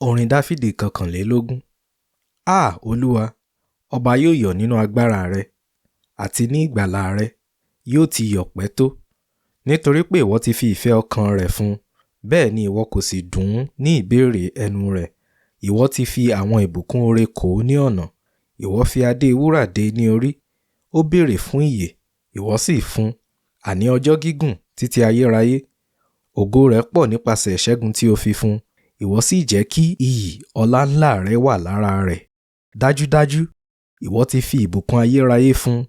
Orin Dáfídì Kọkanlelogun. Olúwa, ọba yóò yọ̀ nínú agbára rẹ, àti ní ìgbàlà rẹ yóò ti yọ̀ pẹ́ tó. Nítorí pé ìwọ ti fi ìfẹ́ ọkàn rẹ̀ fún un, bẹ́ẹ̀ ni ìwọ kò sì dùn ún ní ìbéèrè ẹnu rẹ̀. Ìwọ ti fi àwọn ìbùkún oore kò ó ní ọ̀nà. Ìwọ fi adé wúrà dé ní orí. Ó béèrè fún ìyè, ìwọ sì fún, àní ọjọ́ gígùn títí ayérayé. Ògo rẹ̀ pọ̀ nípasẹ̀ ìṣẹ́gun tí ó fi fún un. Ìwọ sì jẹ́ kí iyì ọlá ńlá rẹ wà lára rẹ̀. Dájúdájú, ìwọ ti fi ìbùkún ayérayé fún un.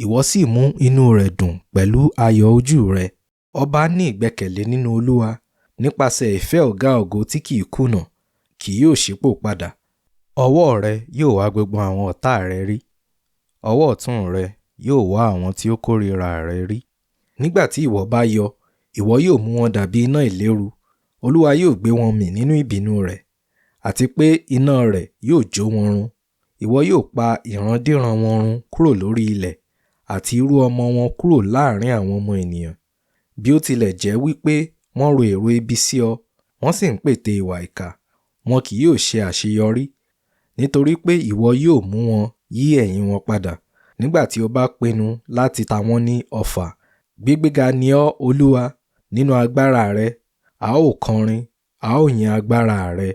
Ìwọ sì mú inú rẹ̀ dùn pẹ̀lú ayọ̀ ojú rẹ̀. Ọba ní ìgbẹ́kẹ̀lé nínú Olúwa. Nípasẹ̀ ìfẹ́ ọ̀gá ògo tí kìí kùnà, kì yóò ṣípò padà. Ọwọ́ rẹ yóò wá gbogbo àwọn ọ̀tá rẹ rí. Ọwọ́ ọ̀tún rẹ yóò wá àwọn tí ó kórìíra rẹ rí. Nígbà tí ìwọ bá yọ, ìwọ yóò mú wọn dàbí iná ìléru. Olúwa yóò gbé wọn mì nínú ìbínú rẹ̀, àti pé iná rẹ̀ yóò jó wọn run. Ìwọ yóò pa ìrandíran wọn run kúrò lórí ilẹ̀, àti irú ọmọ wọn kúrò láàrin àwọn ọmọ ènìyàn. Bí ó tilẹ̀ jẹ́ wípé wọ́n ro èrò ibi sí ọ, wọ́n sì ń pète ìwà ìkà, wọn kì yóò ṣe àṣeyọrí. Nítorí pé ìwọ yóò mú wọn yí ẹ̀yìn wọn padà, nígbà tí o bá pinnu láti ta wọ́n ní ọfà. Gbígbéga ni ọ́, Olúwa, nínú agbára rẹ. A ó kọrin, a ó yin agbára rẹ.